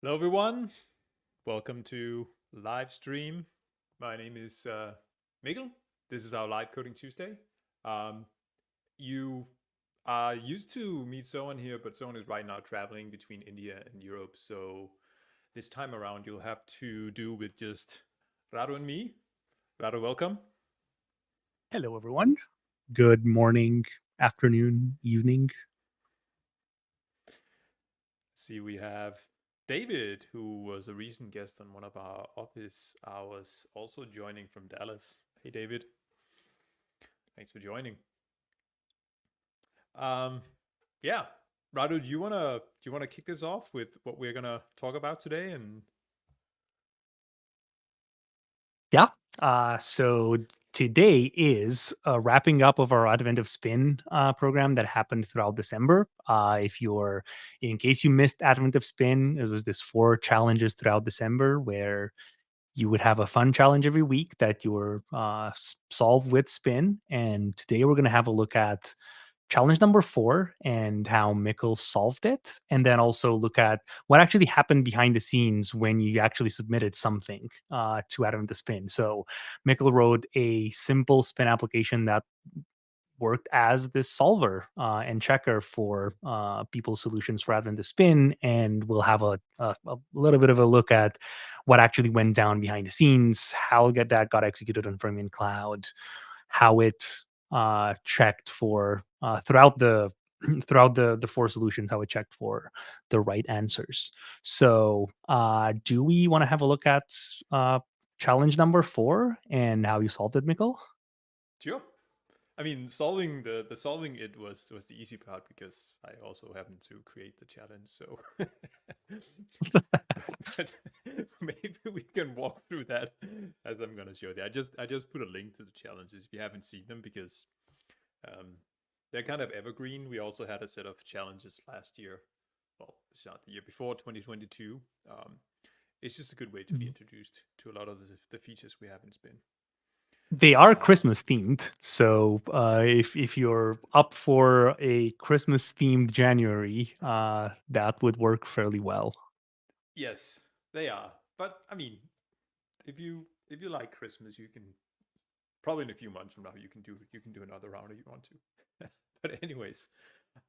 Hello, everyone. Welcome to Livestream. My name is Mikkel. This is our Live Coding Tuesday. You are used to meet Sohan here, but Sohan is right now traveling between India and Europe. So this time around, you'll have to do with just Radu and me. Radu, welcome. Hello, everyone. Good morning, afternoon, evening. See, we have David, who was a recent guest on one of our office hours, also joining from Dallas. Hey, David. Thanks for joining. Yeah, Radu, do you wanna kick this off with what we're gonna talk about today? And Yeah. So today is a wrapping up of our Advent of Spin program that happened throughout December. In case you missed Advent of Spin, it was this 4 challenges throughout December where you would have a fun challenge every week that you were solve with Spin. And today we're going to have a look at challenge number 4 and how Mikkel solved it, and then also look at what actually happened behind the scenes when you actually submitted something to Adam to Spin. So Mikkel wrote a simple Spin application that worked as this solver and checker for people's solutions for Advent to Spin, and we'll have a little bit of a look at what actually went down behind the scenes, how that got executed on Fermion Cloud, how it checked for throughout the throughout the 4 solutions, how it checked for the right answers. So do we want to have a look at challenge number 4 and how you solved it, Mikkel? sure. I mean, solving the solving it was the easy part because I also happened to create the challenge. So, but maybe we can walk through that as I'm gonna show you. I just put a link to the challenges if you haven't seen them because um, they're kind of evergreen. We also had a set of challenges last year. Well, it's not the year before, 2022. It's just a good way to be introduced to a lot of the features we have in Spin. They are Um, Christmas themed, so if you're up for a Christmas themed January, that would work fairly well. yes, they are. But I mean, if you like Christmas, you can probably in a few months from now you can do another round if you want to. But anyways,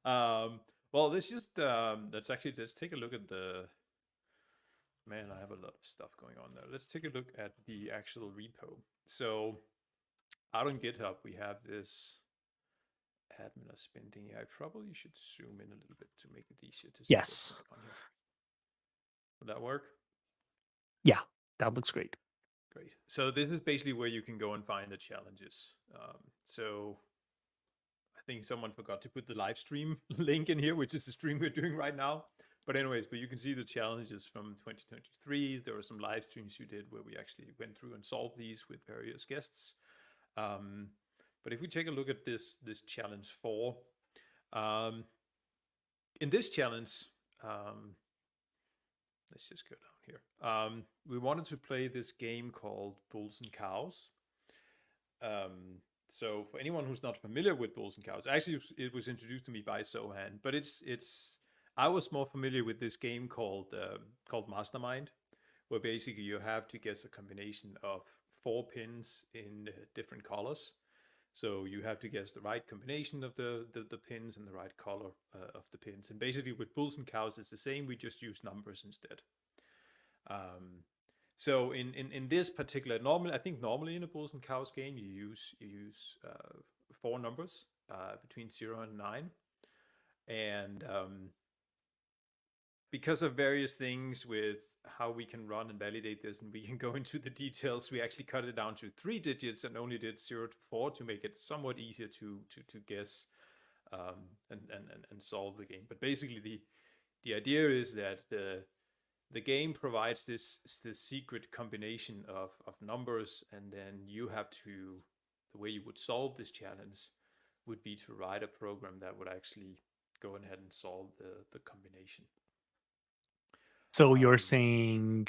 well, let's actually just take a look at the man. I have a lot of stuff going on there. Let's take a look at the actual repo. So out on GitHub, we have this admin of Spin thingy. I probably should zoom in a little bit to make it easier to see what's Yes. going on here. Will that work? Yeah, that looks great. Great. So this is basically where you can go and find the challenges. So I think someone forgot to put the live stream link in here, which is the stream we're doing right now. But anyways, but you can see the challenges from 2023. There were some live streams you did where we actually went through and solved these with various guests. But if we take a look at this challenge 4, in this challenge, let's just go down here. We wanted to play this game called Bulls and Cows. So for anyone who's not familiar with Bulls and Cows, actually it was introduced to me by Sohan, but it's I was more familiar with this game called Mastermind, where basically you have to guess a combination of 4 pins in different colors. So you have to guess the right combination of the pins and the right color of the pins. And basically with Bulls and Cows, it's the same. We just use numbers instead. So in this particular, I think normally in a Bulls and Cows game, you use 4 numbers between 0 and 9. And because of various things with how we can run and validate this, and we can go into the details, we actually cut it down to 3 digits and only did 0 to 4 to make it somewhat easier to guess and solve the game. But basically, the idea is that the game provides this secret combination of numbers, and then you have to, the way you would solve this challenge would be to write a program that would actually go ahead and solve the combination. So you're saying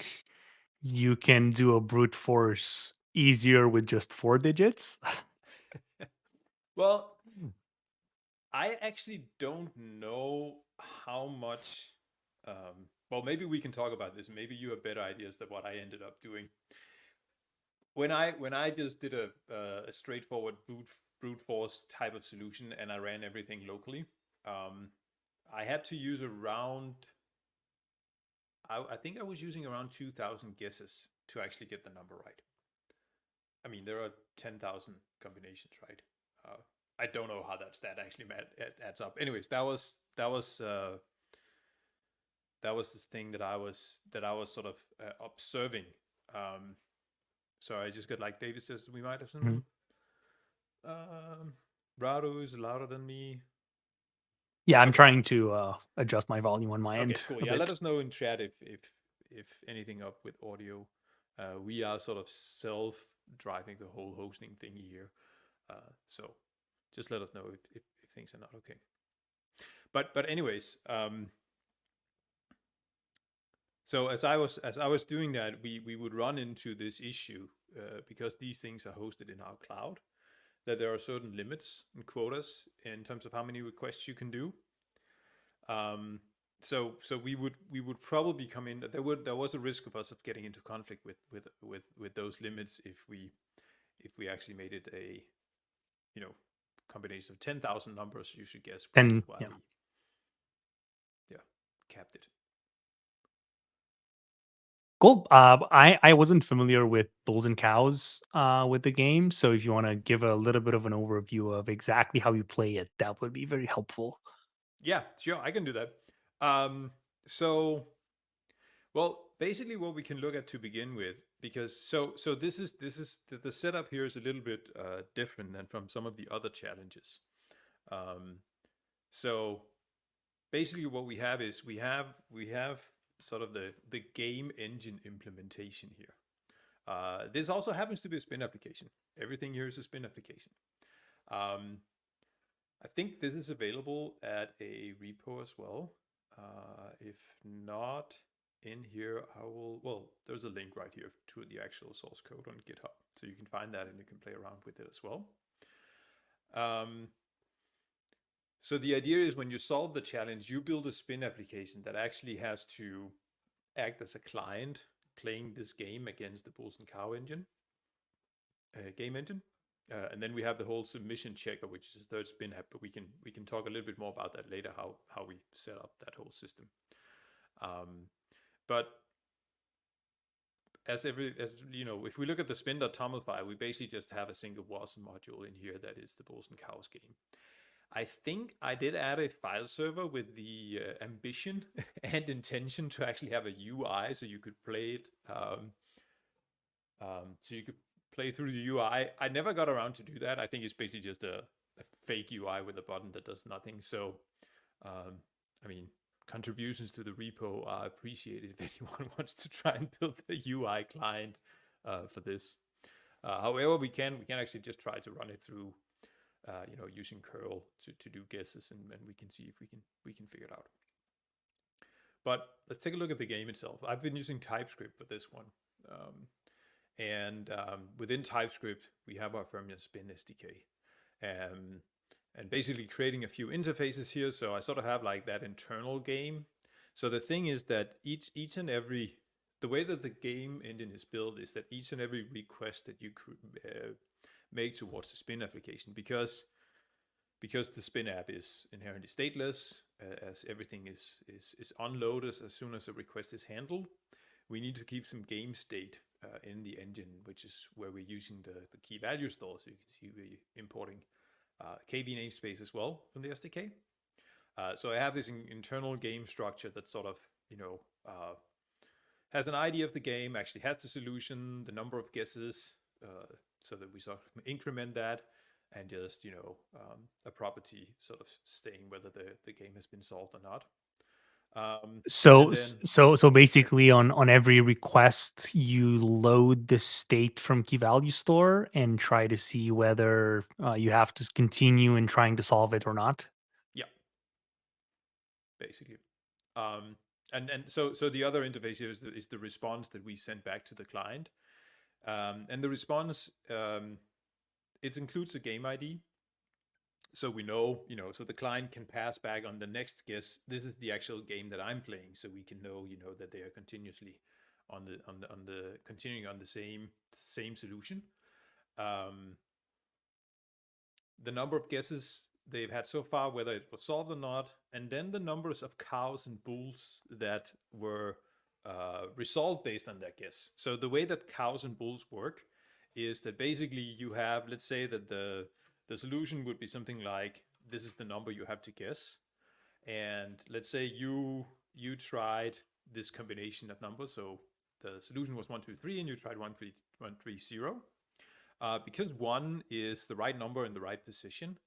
you can do a brute force easier with just 4 digits? Well, I actually don't know how much. Well, maybe we can talk about this. Maybe you have better ideas than what I ended up doing. When I just did a straightforward brute force type of solution and I ran everything locally, I had to use around. I think I was using around 2,000 guesses to actually get the number right. I mean, there are 10,000 combinations, right? I don't know how that stat actually adds up. Anyways, that was this thing that I was sort of observing. So I just got, like David says, we might have some. Rado is louder than me. Yeah, I'm trying to adjust my volume on my end. Okay, cool. Yeah, let us know in chat if anything up with audio. We are sort of self-driving the whole hosting thingy here, so just let us know if things are not okay. But anyways, so as I was doing that, we would run into this issue because these things are hosted in our cloud, that there are certain limits and quotas in terms of how many requests you can do. So we would probably come in. There was a risk of us getting into conflict with those limits if we actually made it a combination of 10,000 numbers you should guess. Then we capped it. Cool. I wasn't familiar with bulls and cows with the game, so if you want to give a little bit of an overview of exactly how you play it, that would be very helpful. Yeah, sure, I can do that. So, well, basically, what we can look at to begin with, because so this is the setup here is a little bit different than from some of the other challenges. So basically, what we have is we have sort of the game engine implementation here. This also happens to be a Spin application. Everything here is a Spin application. I think this is available at a repo as well. If not in here, I will. Well, there's a link right here to the actual source code on GitHub, so you can find that and you can play around with it as well. So the idea is when you solve the challenge, you build a Spin application that actually has to act as a client playing this game against the Bulls and Cow engine, game engine. And then we have the whole submission checker, which is a third Spin app, but we can talk a little bit more about that later, how we set up that whole system. But as you know, if we look at the spin.toml file, we basically just have a single WASM module in here that is the Bulls and Cows game. I think I did add a file server with the ambition and intention to actually have a UI, so you could play it. So you could play through the UI. I never got around to do that. I think it's basically just a fake UI with a button that does nothing. So, I mean, contributions to the repo are appreciated if anyone wants to try and build the UI client for this. However, we can actually just try to run it through, using curl to do guesses, and we can see if we can figure it out. But let's take a look at the game itself. I've been using TypeScript for this one. And within TypeScript, we have our Fermion Spin SDK. And basically creating a few interfaces here. So I sort of have like that internal game. So the thing is that each and every, the way that the game engine is built is that each and every request that you could make towards the Spin application, because the Spin app is inherently stateless, as everything is unloaded as soon as a request is handled, we need to keep some game state in the engine, which is where we're using the key value store. So you can see we're importing KV namespace as well from the SDK. So I have this internal game structure that sort of, has an idea of the game, actually has the solution, the number of guesses, so that we sort of increment that, and just a property sort of saying whether the game has been solved or not. And then So basically, on every request, you load the state from key value store and try to see whether you have to continue in trying to solve it or not. yeah, basically. And so the other interface here is the response that we send back to the client, and the response, it includes a game ID, so we know, so the client can pass back on the next guess, this is the actual game that I'm playing, so we can know, that they are continuously continuing on the same solution. The number of guesses they've had so far, whether it was solved or not, and then the numbers of cows and bulls that were resolved based on that guess. So the way that cows and bulls work is that basically you have, let's say that the solution would be something like, this is the number you have to guess, and let's say you tried this combination of numbers. So the solution was 1, 2, 3, and you tried 1, 3, 1, 3, 0. Because 1 is the right number in the right position,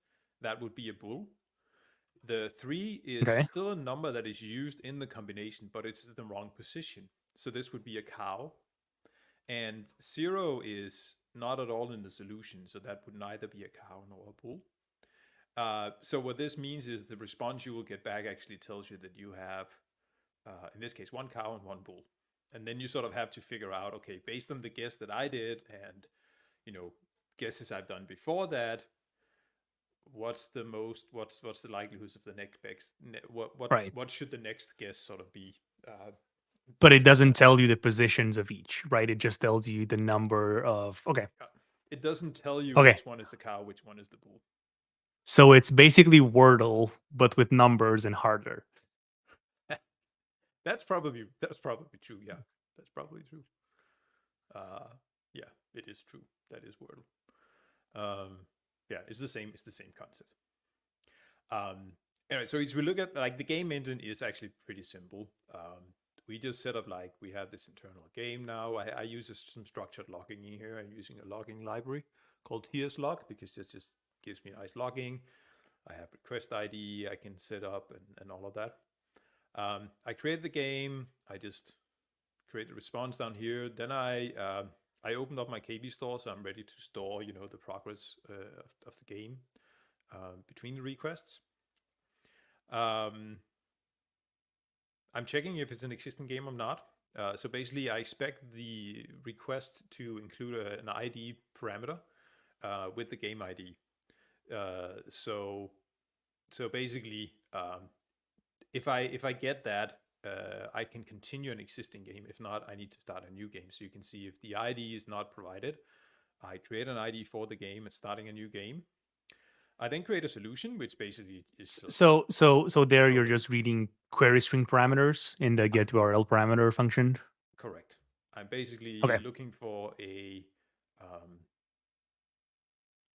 that would be a bull. The 3 is Okay. still a number that is used in the combination, but it's in the wrong position. So this would be a cow. And 0 is not at all in the solution, so that would neither be a cow nor a bull. So what this means is the response you will get back actually tells you that you have, in this case, 1 cow and 1 bull. And then you sort of have to figure out, okay, based on the guess that I did and guesses I've done before that, what's the likelihoods of the next best, Right. what should the next guess sort of be, But it based on doesn't that. tell you the positions of each, right? It just tells you the number of. Okay. It doesn't tell you Okay. which one is the cow, which one is the bull. So it's basically Wordle, but with numbers and harder. That's probably true. Yeah, that's probably true. Yeah, it is true. That is Wordle. Yeah, it's the same concept. Anyway, so as we look at, like, the game engine is actually pretty simple. We just set up, like, we have this internal game now. I use some structured logging in here. I'm using a logging library called TSLog because it just gives me nice logging. I have request ID I can set up and all of that. I create the game. I just create the response down here. Then I opened up my KB store, so I'm ready to store, the progress of the game between the requests. I'm checking if it's an existing game or not. So basically, I expect the request to include an ID parameter with the game ID. So basically, if I get that, I can continue an existing game. If not, I need to start a new game. So you can see if the ID is not provided, I create an ID for the game and starting a new game. I then create a solution, which basically is So there you're just reading query string parameters in the get URL parameter function. correct. I'm basically Okay. looking for a.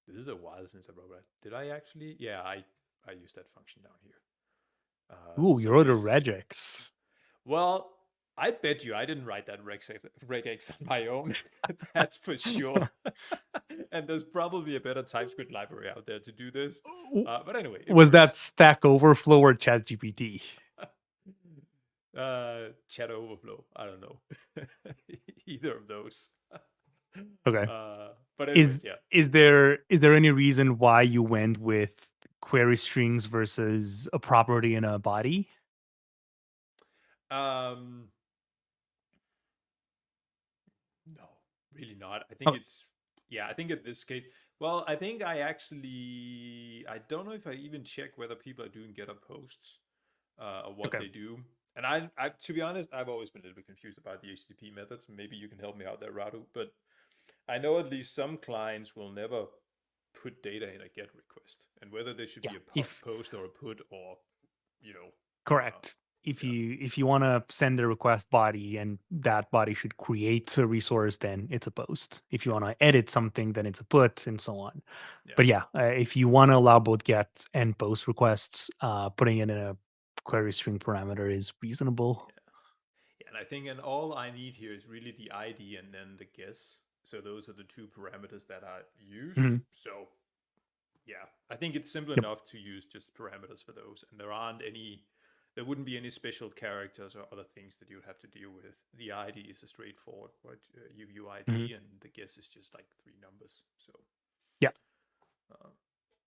This is a while since I wrote that. Did I actually? Yeah, I used that function down here. Ooh, you So wrote a basically, regex. well, I bet you I didn't write that regex on my own. That's for sure. And there's probably a better TypeScript library out there to do this. But anyway, it Was that works. Stack Overflow or ChatGPT? Chat Overflow. I don't know. Either of those. Okay. But anyways, yeah. Is there any reason why you went with query strings versus a property and a body? No, really not. I think Okay. it's, yeah, I think in this case, well, I think I don't know if I even check whether people are doing getter posts or what Okay. they do. And I, to be honest, I've always been a little bit confused about the HTTP methods. Maybe you can help me out there, Radu. But I know at least some clients will never put data in a GET request, and whether there should Yeah. be a If post or a put, or correct. If yeah, you want to send a request body and that body should create a resource, then it's a post. If you yeah, want to edit something, then it's a put, and so on. yeah, But yeah, if you want to allow both get and post requests, putting it in a query string parameter is reasonable. And I think, and all I need here is really the ID and then the guess. So those are the two parameters that are used. Mhm. So yeah, I think it's simple Yep. enough to use just parameters for those, and there wouldn't be any special characters or other things that you would have to deal with. The ID is a straightforward Mhm. UUID, and the guess is just like three numbers. So Yeah. uh,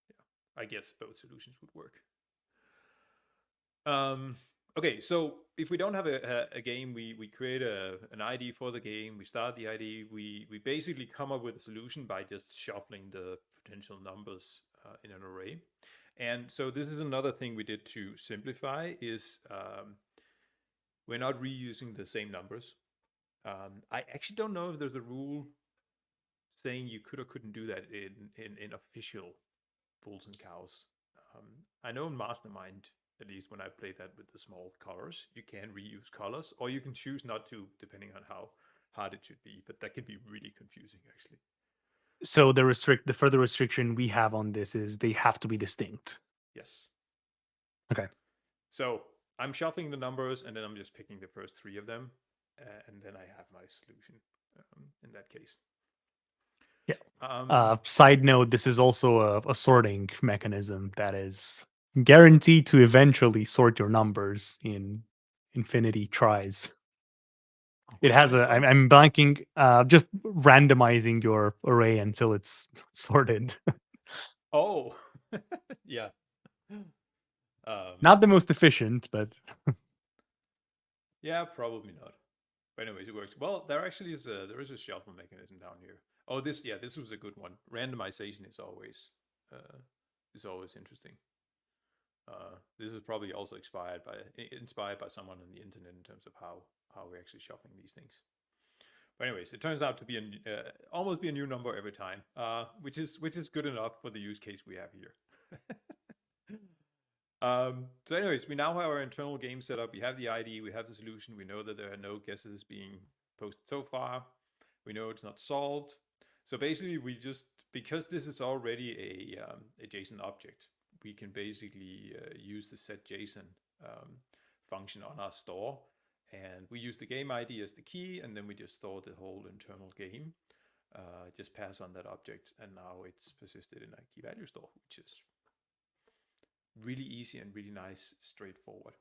yeah, I guess both solutions would work. Okay, so if we don't have a game, we create an ID for the game. We start the ID. We basically come up with a solution by just shuffling the potential numbers in an array. And so this is another thing we did to simplify is we're not reusing the same numbers. I actually don't know if there's a rule saying you could or couldn't do that in official bulls and cows. I know in Mastermind, at least when I played that with the small colors, you can reuse colors, or you can choose not to, depending on how hard it should be. But that can be really confusing, actually. So the further restriction we have on this is they have to be distinct. Yes. Okay. So I'm shuffling the numbers, and then I'm just picking the first three of them, and then I have my solution in that case. Yeah. Um, Side note: this is also a sorting mechanism that is guaranteed to eventually sort your numbers in infinity tries. It which has one is a. I'm, sorting? I'm blanking. Just randomizing your array until it's sorted. Oh, yeah. Not the most efficient, but Yeah, probably not. But anyways, it works. Well, there is a shuffle mechanism down here. Oh, this was a good one. Randomization is always interesting. This is probably also inspired by someone on the internet in terms of how we're actually shuffling these things. But anyways, it turns out to be almost be a new number every time, which is good enough for the use case we have here. So anyways, we now have our internal game set up. We have the ID, we have the solution. We know that there are no guesses being posted so far. We know it's not solved. So basically, because this is already a JSON object, we can basically use the setJSON function on our store. And we use the game ID as the key, and then we just store the whole internal game. Just pass on that object, and now it's persisted in a key value store, which is really easy and really nice, straightforward.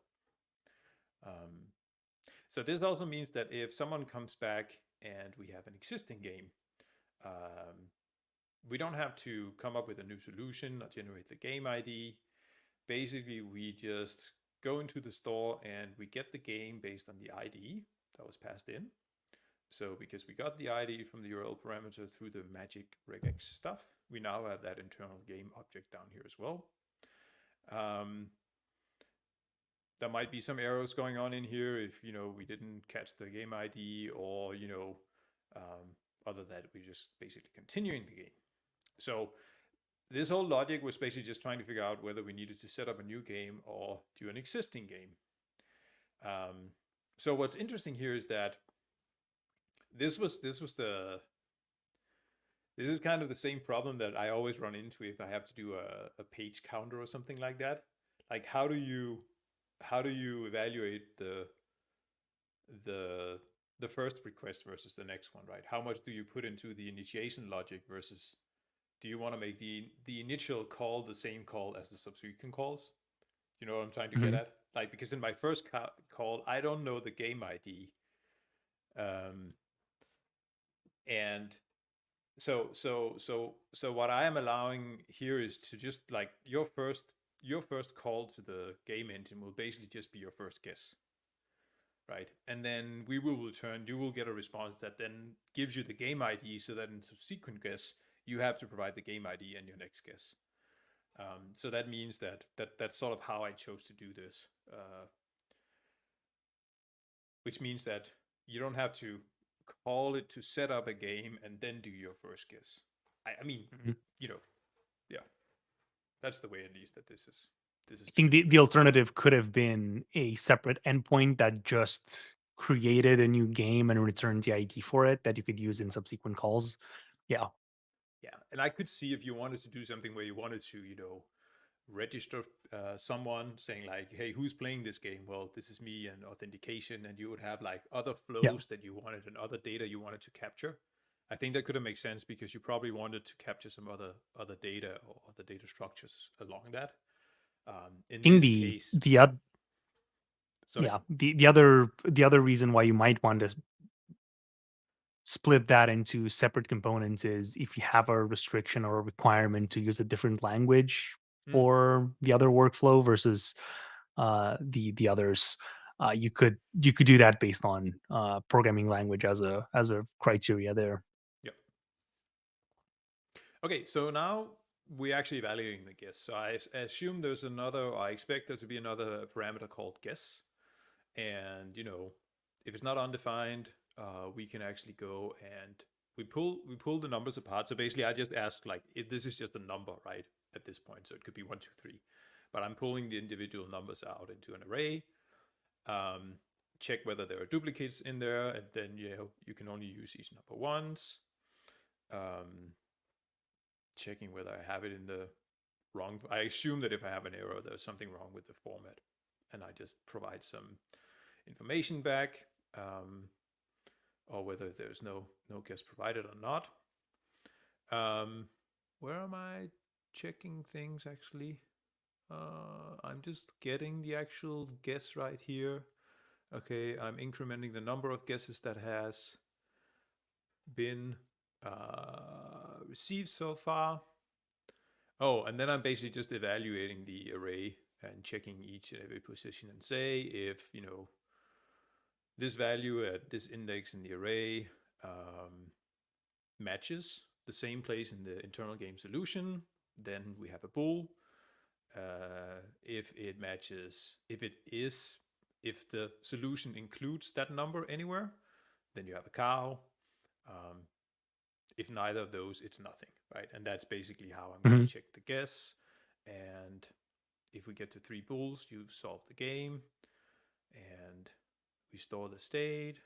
So this also means that if someone comes back and we have an existing game, we don't have to come up with a new solution or generate the game ID. Basically, we just go into the store and we get the game based on the ID that was passed in. So because we got the ID from the URL parameter through the magic regex stuff, we now have that internal game object down here as well. There might be some errors going on in here if we didn't catch the game ID, or other that we're just basically continuing the game. So this whole logic was basically just trying to figure out whether we needed to set up a new game or do an existing game. So what's interesting here is that this is kind of the same problem that I always run into if I have to do a page counter or something like that. Like how do you evaluate the first request versus the next one, right? How much do you put into the initiation logic versus do you want to make the initial call the same call as the subsequent calls? You know what I'm trying to get at? Like, because in my first call, I don't know the game ID. And so what I am allowing here is to just like your first call to the game engine will basically just be your first guess, right? And then you will get a response that then gives you the game ID, so that in subsequent guess you have to provide the game ID and your next guess. So that means that's sort of how I chose to do this, which means that you don't have to call it to set up a game and then do your first guess. I mean, yeah, that's the way at least that this is. I think the alternative could have been a separate endpoint that just created a new game and returned the ID for it that you could use in subsequent calls. Yeah. Yeah, and I could see if you wanted to do something where you wanted to, register someone saying like, hey, who's playing this game? Well, this is me, and authentication, and you would have like other Yeah. flows that you wanted and other data you wanted to capture. I think that could have made sense because you probably wanted to capture some other data or other data structures along that. In I think this case, sorry. yeah, the other reason why you might want to split that into separate components is if you have a restriction or a requirement to use a different language Mm, for the other workflow versus the others. You could do that based on programming language as a criteria there. yep. Okay, so now we're actually evaluating the guess. So I assume there's another, or I expect there to be another parameter called guess. And if it's not undefined, we can actually go and we pull the numbers apart. So basically, I just ask like, if this is just a number, right? At this point, so it could be 1, 2, 3, but I'm pulling the individual numbers out into an array. Check whether there are duplicates in there, and then you can only use each number once. Checking whether I have it in the wrong. I assume that if I have an error, there's something wrong with the format, and I just provide some information back, or whether there's no guess provided or not. Where am I checking things actually? I'm just getting the actual guess right here. Okay, I'm incrementing the number of guesses that has been received so far. Oh, and then I'm basically just evaluating the array and checking each and every position and say if this value at this index in the array matches the same place in the internal game solution, then we have a bool. If it matches, if the solution includes that number anywhere, then you have a cow. If neither of those, it's nothing, right? And that's basically how I'm going Mhm. to check the guess. And if we get to 3 bools, you've solved the game. And we store the state,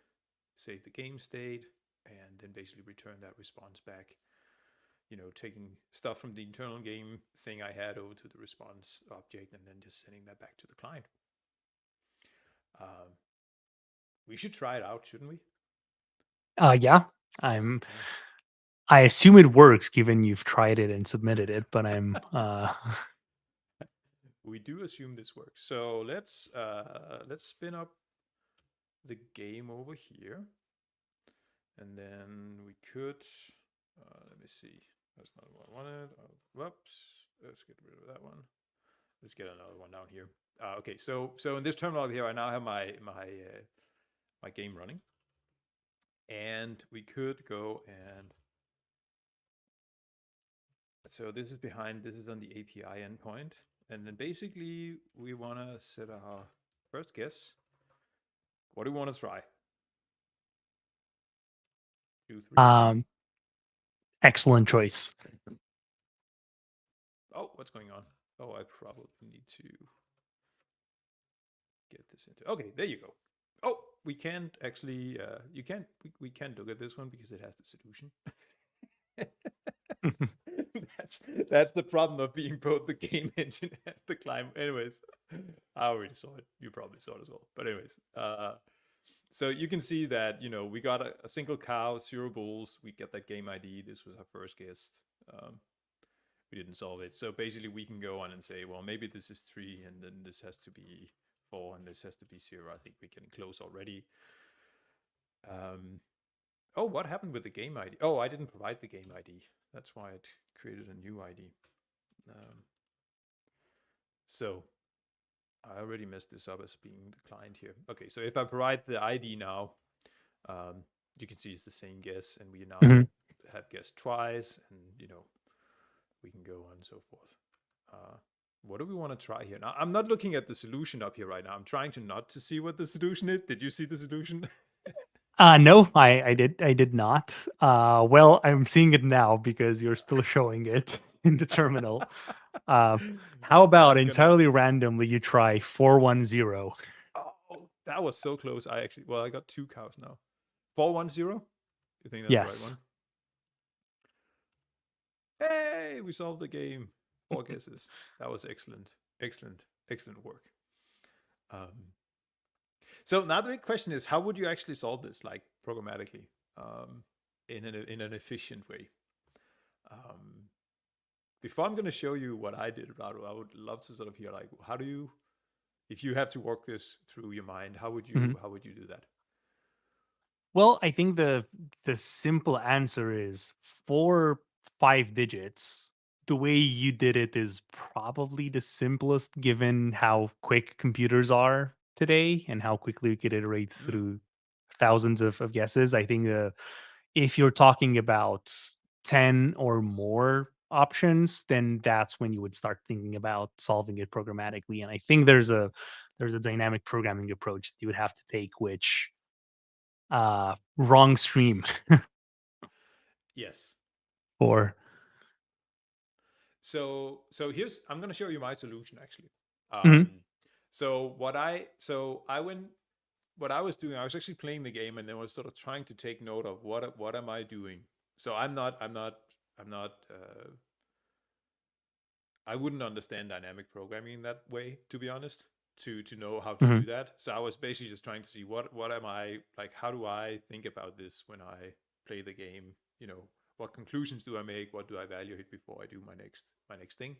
save the game state, and then basically return that response back. Taking stuff from the internal game thing I had over to the response object, and then just sending that back to the client. We should try it out, shouldn't we? Yeah, I assume it works given you've tried it and submitted it, but I'm We do assume this works. So let's spin up the game over here, and then we could. Let me see. That's not what I wanted. Oh, whoops. Let's get rid of that one. Let's get another one down here. Okay, so in this terminal here, I now have my game running, and we could go and. So this is behind. This is on the API endpoint, and then basically we want to set our first guess. What do we want to try? 2, 3. excellent choice. Oh, what's going on? Oh, I probably need to get this into. Okay, there you go. Oh, we can't actually. You can't. We can't look at this one because it has the solution. that's the problem of being both the game engine and the client. Anyways, I already saw it. You probably saw it as well. But anyways, so you can see that we got a single cow, 0 bulls. We get that game ID. This was our first guess. We didn't solve it. So basically, we can go on and say, well, maybe this is 3, and then this has to be 4, and this has to be 0. I think we're getting close already. Oh, what happened with the game ID? Oh, I didn't provide the game ID. That's why it created a new ID. So I already messed this up as being the client here. Okay, so if I provide the ID now, you can see it's the same guess, and we now have guessed twice, and we can go on and so forth. What do we want to try here? Now, I'm not looking at the solution up here right now. I'm trying to not to see what the solution is. Did you see the solution? No, I did not. Well, I'm seeing it now because you're still showing it in the terminal. How about entirely randomly you try 410? Oh, that was so close. I got 2 cows now. 410? You think that's the right Yes. one? Hey, we solved the game. 4 guesses. That was excellent, excellent work. So now the big question is, how would you actually solve this, like programmatically, in an efficient way? Before I'm going to show you what I did, Rado, I would love to sort of hear, like, how do you, if you have to work this through your mind, how would you do that? Well, I think the simple answer is for 5 digits. The way you did it is probably the simplest, given how quick computers are today and how quickly you could iterate Mm. through thousands of guesses. I think if you're talking about 10 or more options, then that's when you would start thinking about solving it programmatically. And I think there's a dynamic programming approach that you would have to take, which wrong stream Yes. or So here's, I'm going to show you my solution actually. Mhm, So what I was doing, I was actually playing the game and then was sort of trying to take note of what am I doing. So I wouldn't understand dynamic programming in that way, to be honest, to know how to mhm, do that. So I was basically just trying to see what am I, like, how do I think about this when I play the game? You know, what conclusions do I make? What do I evaluate before I do my next thing?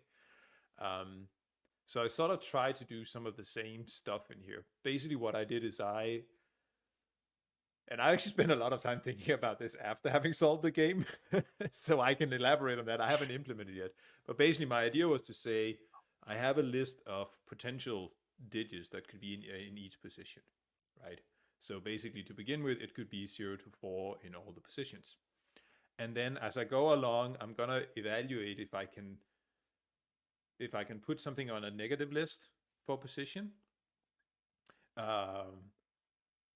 Um, so I sort of tried to do some of the same stuff in here. Basically, what I did is and I actually spent a lot of time thinking about this after having solved the game, so I can elaborate on that. I haven't implemented yet, but basically my idea was to say I have a list of potential digits that could be in each position, right? So basically, to begin with, it could be 0 to 4 in all the positions, and then as I go along, I'm gonna evaluate if I can put something on a negative list for position. Um,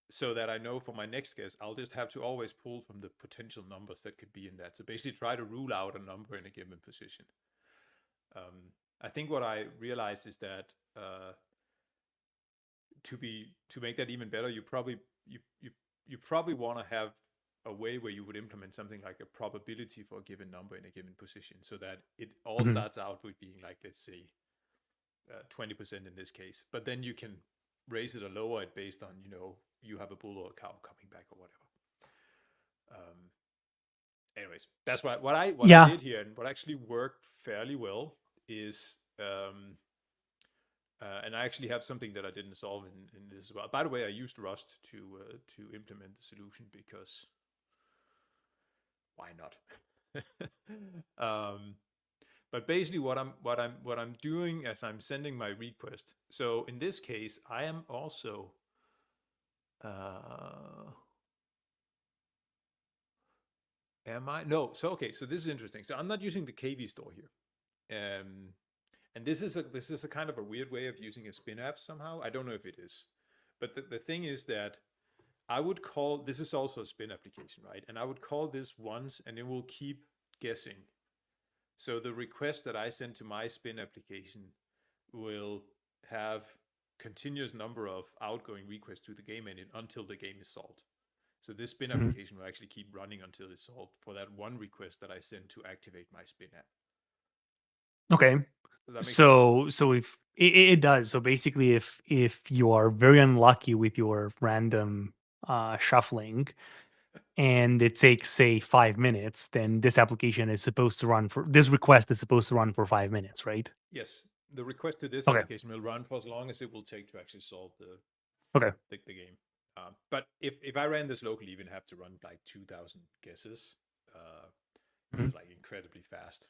so that I know for my next guess, I'll just have to always pull from the potential numbers that could be in that. So basically try to rule out a number in a given position. I think what I realized is that to make that even better, you probably want to have a way where you would implement something like a probability for a given number in a given position, so that it all mhm. starts out with being like, let's say 20% in this case, but then you can raise it or lower it based on, you have a bull or a cow coming back or whatever. Anyways, that's what I Yeah, did here, and what actually worked fairly well is, and I actually have something that I didn't solve in this as well. By the way, I used Rust to implement the solution because why not? But basically, what I'm doing as I'm sending my request. So in this case, I am also am I? No. So okay. So this is interesting. So I'm not using the KV store here. And this is a kind of a weird way of using a spin app somehow. I don't know if it is, but the thing is that I would call this is also a spin application, right? And I would call this once, and it will keep guessing. So the request that I send to my spin application will have continuous number of outgoing requests to the game engine until the game is solved. So this spin mhm. application will actually keep running until it's solved for that one request that I send to activate my spin app. Okay. Does that make sense? So if it does. So basically, if you are very unlucky with your random shuffling and it takes say 5 minutes, then this application is supposed to run for this request is supposed to run for 5 minutes, right? Yes, the request to this Okay. application will run for as long as it will take to actually solve Okay. the game. But if I ran this locally, even have to run like 2,000 guesses, it Mhm. was like incredibly fast.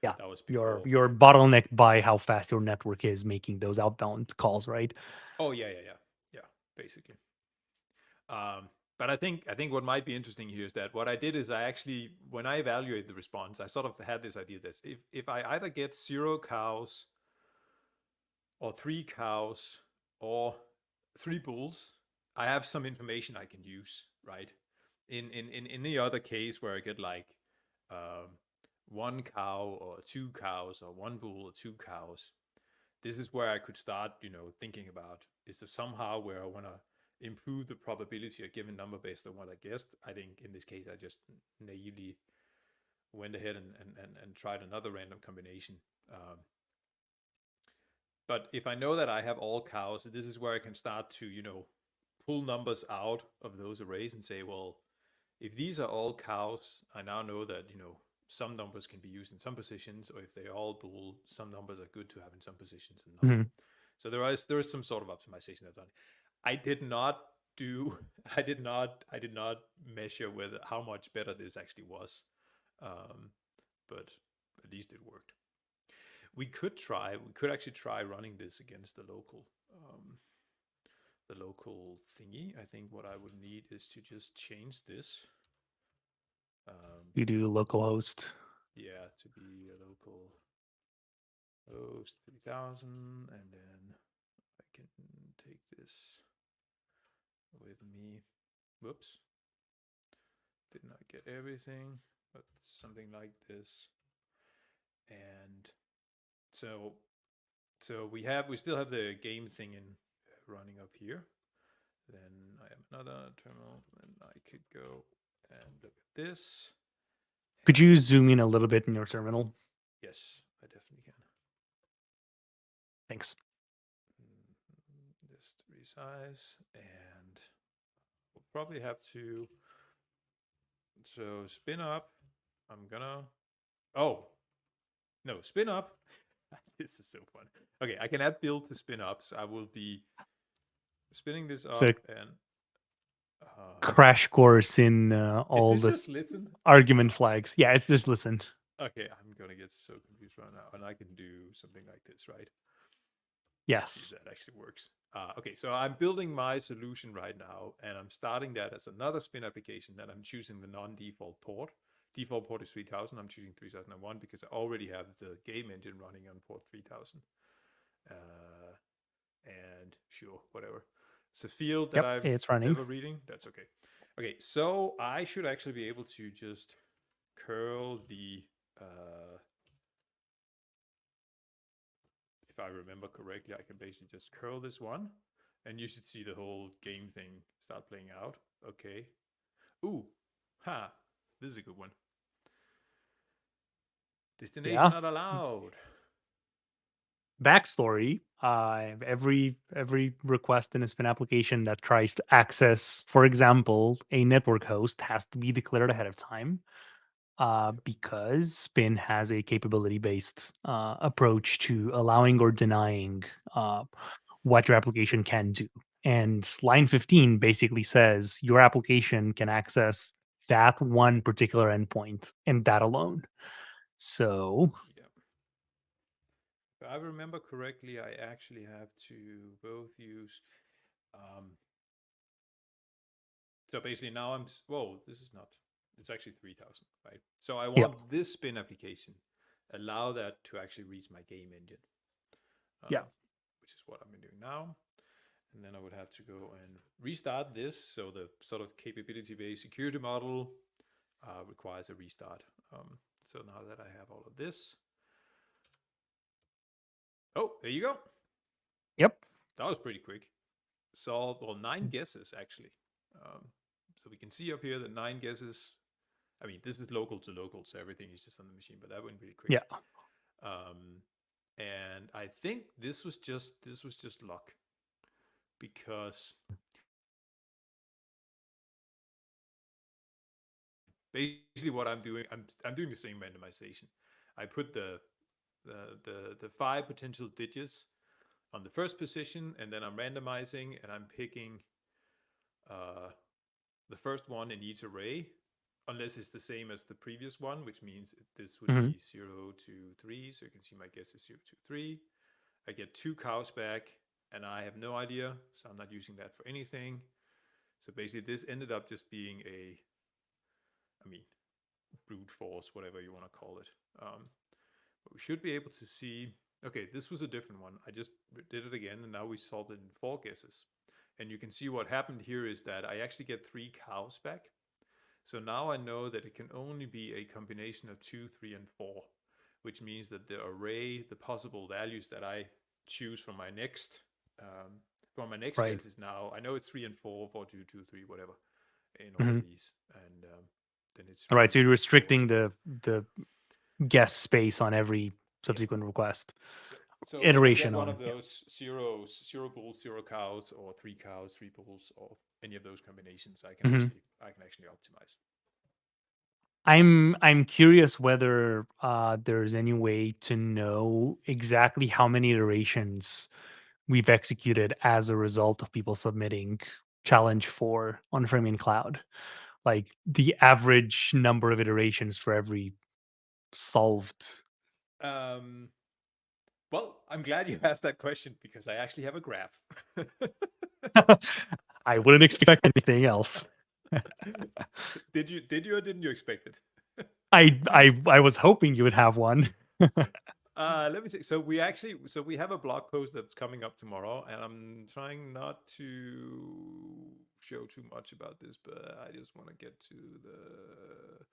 Yeah. That was You're before. you're bottlenecked by how fast your network is making those outbound calls, right? Oh yeah, basically. Um, but I think what might be interesting here is that what I did is I actually, when I evaluate the response, I sort of had this idea that if I either get 0 cows or 3 cows or 3 bulls, I have some information I can use, right? In any other case where I get like um, 1 cow or 2 cows or 1 bull or 2 cows, this is where I could start, thinking about, is there somehow where I want to improve the probability of a given number based on what I guessed? I think in this case I just naively went ahead and tried another random combination. But if I know that I have all cows, this is where I can start to, pull numbers out of those arrays and say, well, if these are all cows, I now know that, some numbers can be used in some positions, or if they're all bull, some numbers are good to have in some positions and not. Mhm. So there is some sort of optimization I've done. I did not measure whether how much better this actually was, but at least it worked. We could actually try running this against the local thingy. I think what I would need is to just change this. You do localhost. Yeah, to be a local host 3000, and then I can take this with me. Whoops. Did not get everything, but something like this. And so we still have the game thing running up here. Then I have another terminal, and I could go and look at this. Could you zoom in a little bit in your terminal? Yes, I definitely can. Thanks. This to resize, and we'll probably have to. So spin up. I'm gonna. Oh, no, spin up. This is so fun. Okay, I can add build to spin up. So I will be spinning this It's up a and. crash course in all Is the this just listen? argument flags. Yeah, it's just listen. Okay, I'm gonna get so confused right now, and I can do something like this, right? Yes. See if that actually works. Okay, so I'm building my solution right now, and I'm starting that as another spin application, and I'm choosing the non-default port. Default port is 3000. I'm choosing 3001 because I already have the game engine running on port 3000. And sure, whatever. It's a field that it's running. never reading. That's okay. Okay, so I should actually be able to just curl the, if I remember correctly, I can basically just curl this one, and you should see the whole game thing start playing out. Okay. Ooh, this is a good one. Destination not allowed. Backstory: every request in a Spin application that tries to access, for example, a network host has to be declared ahead of time, because Spin has a capability-based approach to allowing or denying what your application can do. And line 15 basically says your application can access that one particular endpoint and that alone. So Yeah. If I remember correctly, I actually have to both use. So basically now this is not. It's actually 3000, right? So I want this Spin application allow that to actually reach my game engine. Which is what I'm doing now. And then I would have to go and restart this. So the sort of capability-based security model requires a restart. So now that I have all of this. Oh, there you go. Yep. That was pretty quick. So, 9 guesses actually. So we can see up here that 9 guesses. I mean, this is local to local, so everything is just on the machine, but that went pretty quick. Yeah. And I think this was just luck, because basically what I'm doing, I'm doing the same randomization. I put the 5 potential digits on the first position, and then I'm randomizing, and I'm picking the first one in each array, unless it's the same as the previous one, which means this would be 0, 2, 3. So you can see my guess is 0, 2, 3. I get 2 cows back, and I have no idea, so I'm not using that for anything. So basically this ended up just being brute force, whatever you want to call it. But we should be able to see, okay, this was a different one. I just did it again, and now we solved it in 4 guesses. And you can see what happened here is that I actually get 3 cows back. So now I know that it can only be a combination of 2, 3, and 4, which means that the array, the possible values that I choose for my next guess is now, I know it's 3 and 4, 4, 2, 2, 3, whatever, in all of these. And then it's All right, so really you're straightforward. restricting the guest space on every Yeah. subsequent request So when I get iteration one on. of Yeah. those zero bulls, zero cows, or three cows, three bulls, or any of those combinations, Mhm. I can actually optimize. I'm curious whether there's any way to know exactly how many iterations we've executed as a result of people submitting challenge 4 on Fermion Cloud. Like the average number of iterations for every solved. Um, well, I'm glad you asked that question because I actually have a graph. I wouldn't expect anything else. Did you or didn't you expect it? I was hoping you would have one. Let me see. So we have a blog post that's coming up tomorrow, and I'm trying not to show too much about this, but I just want to get to the.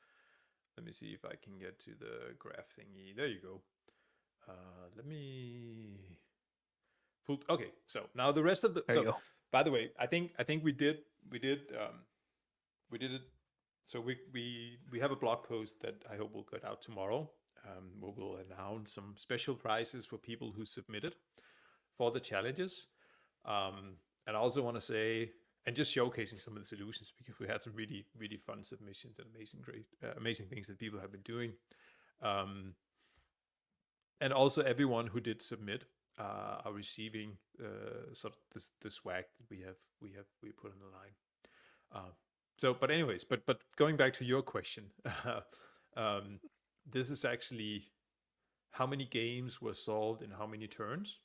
Let me see if I can get to the graph thingy. There you go. Let me. Okay, so now the rest of the. There you So, go. by the way, I think we did it. So we have a blog post that I hope will get out tomorrow. Where we'll announce some special prizes for people who submitted for the challenges. And I also want to say, and just showcasing some of the solutions because we had some really fun submissions and amazing things that people have been doing. Um, and also everyone who did submit are receiving sort of the swag that we put on the line. But anyways, but going back to your question, um, this is actually how many games were solved in how many turns.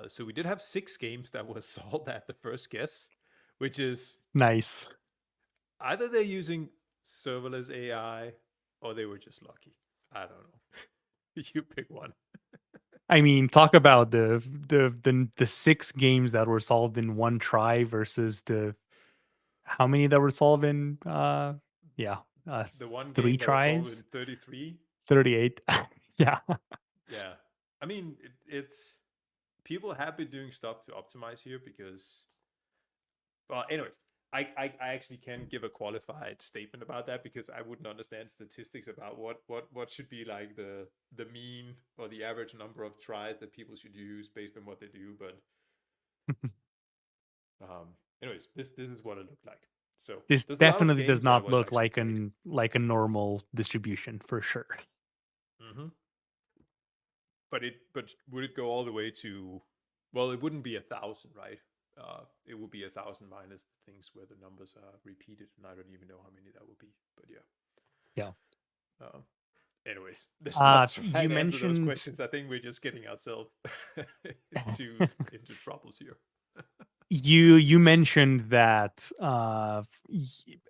So we did have 6 games that were solved at the first guess, which is Nice. either they're using serverless AI or they were just lucky. I don't know. You pick one. I mean, talk about the 6 games that were solved in one try versus the how many that were solved in yeah, The one 3 game that was solved in tries? 33. 38. Yeah. Yeah. I mean, it's people have been doing stuff to optimize here because well, anyways, I actually can give a qualified statement about that because I wouldn't understand statistics about what should be like the mean or the average number of tries that people should use based on what they do. But anyways, this is what it looked like. So This there's a lot of definitely does games that not was look actually like great. a normal distribution for sure. Hmm. But would it go all the way to? Well, it wouldn't be 1,000, right? It would be 1,000 minus the things where the numbers are repeated, and I don't even know how many that would be. But yeah. Yeah. Um, anyways, let's not try You and answer those mentioned questions. I think we're just getting ourselves into troubles here. you mentioned that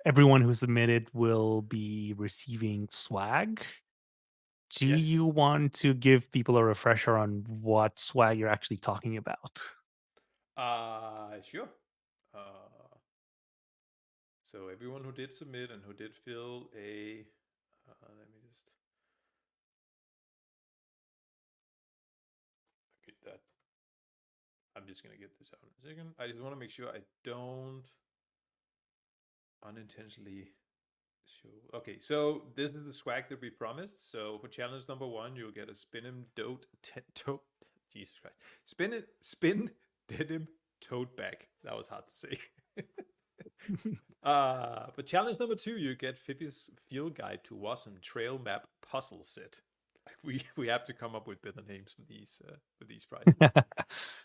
everyone who submitted will be receiving swag. Do you Yes. want to give people a refresher on what swag you're actually talking about? Sure. Uh, so everyone who did submit and who did fill a, let me just get that. I'm just gonna get this out in a second. I just want to make sure I don't unintentionally show. Okay, so this is the swag that we promised. So for challenge number 1, you'll get a spin and dote tote. Jesus Christ, spin denim tote bag. That was hard to say. But challenge number 2, you get Fifi's field guide to Wasm trail map puzzle set. We have to come up with better names for these prizes.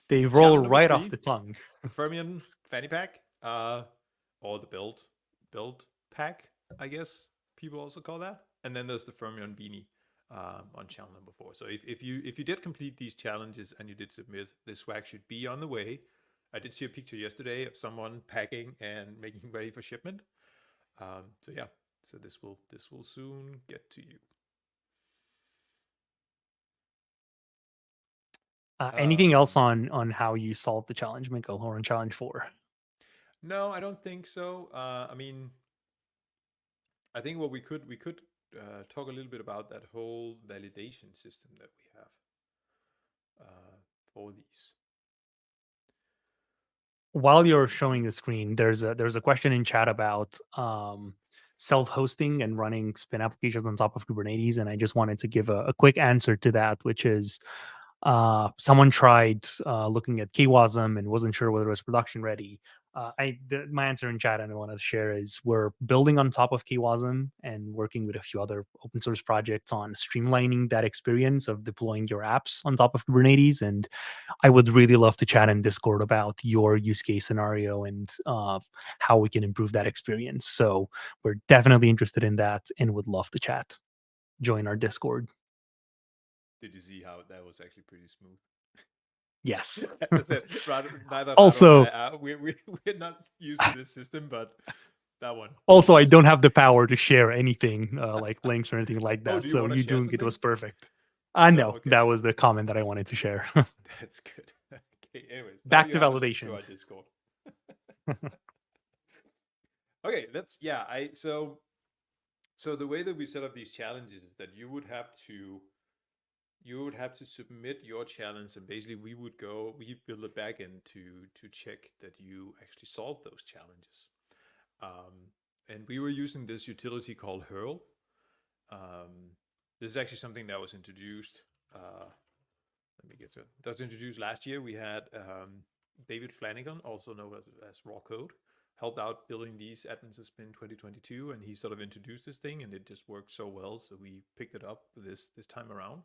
They roll Challenge number right off 3, the tongue. Fermion fanny pack, or the build pack, I guess people also call that. And then there's the Fermion beanie on challenge number 4. So if you did complete these challenges and you did submit, this swag should be on the way. I did see a picture yesterday of someone packing and making ready for shipment. So yeah, so this will soon get to you. Anything else Um, on how you solved the challenge, Mikkel, or on challenge 4? no, I don't think so. I mean, I think what we could talk a little bit about that whole validation system that we have for these. While you're Um, showing the screen, there's a question in chat about self-hosting and running Spin applications on top of Kubernetes, and I just wanted to give a quick answer to that, which is someone tried looking at KWASM and wasn't sure whether it was production ready. My answer in chat and I wanted to share is we're building on top of KWASM and working with a few other open source projects on streamlining that experience of deploying your apps on top of Kubernetes. And I would really love to chat in Discord about your use case scenario and how we can improve that experience. So we're definitely interested in that and would love to chat. Join our Discord. Did you see how that was actually pretty smooth? Yes. As I said, neither Rado and Also, I, we're not used to this system, but that one. also, I don't have the power to share anything like links or anything like Oh, that. do you So want to you share doing it something? was perfect. I No, know okay. that was the comment that I wanted to share. That's good. Okay, anyways, now Back you to have a link to validation. our Discord. Okay, that's yeah. So the way that we set up these challenges is that you would have to submit your challenge, and basically we build a backend to check that you actually solve those challenges. And we were using this utility called Hurl. This is actually something that was introduced. Let me get to it. That was introduced last year. We had David Flanagan, also known as Raw Code, helped out building these admins of Spin 2022, and he sort of introduced this thing, and it just worked so well, so we picked it up this time around.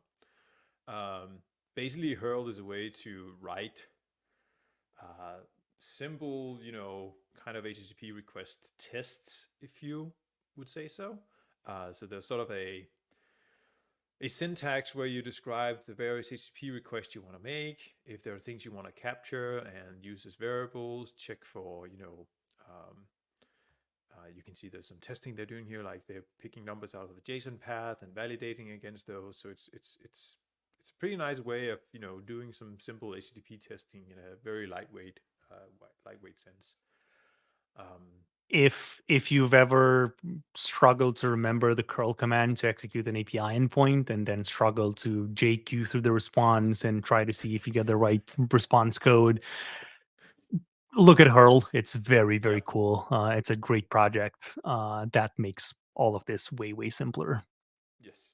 Basically, Hurl is a way to write simple, kind of HTTP request tests, if you would say so. So there's sort of a syntax where you describe the various HTTP requests you want to make, if there are things you want to capture and use as variables, check for, you can see there's some testing they're doing here, like they're picking numbers out of a JSON path and validating against those. So it's a pretty nice way of doing some simple HTTP testing in a very lightweight sense. If you've ever struggled to remember the curl command to execute an API endpoint and then struggle to JQ through the response and try to see if you get the right response code, look at Hurl. It's very, Yeah. very cool. It's a great project that makes all of this way, way simpler. Yes.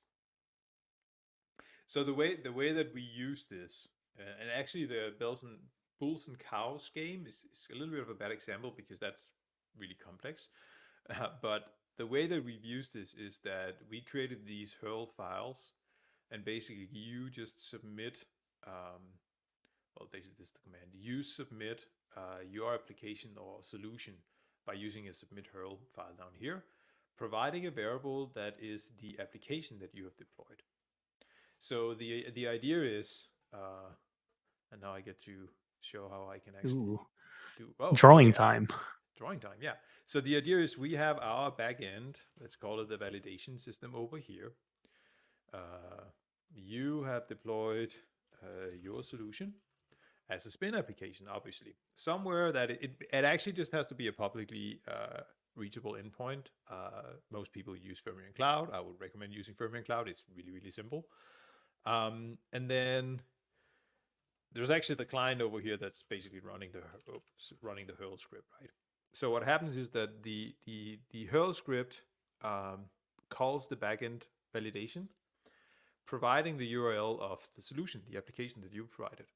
So the way that we use this, and actually the bulls and cows game is a little bit of a bad example because that's really complex. But the way that we've used this is that we created these Hurl files, and basically you just submit. Basically this is the command. You submit your application or solution by using a submit Hurl file down here, providing a variable that is the application that you have deployed. So the idea is, and now I get to show how I can actually do. Drawing time. Drawing time. Yeah. So the idea is we have our backend. Let's call it the validation system over here. You have deployed your solution as a Spin application, obviously. Somewhere that it actually just has to be a publicly reachable endpoint. Most people use Fermion Cloud. I would recommend using Fermion Cloud. It's really, really simple. And then there's actually the client over here that's basically running the Hurl script, right? So what happens is that the Hurl script calls the backend validation, providing the URL of the solution, the application that you provided.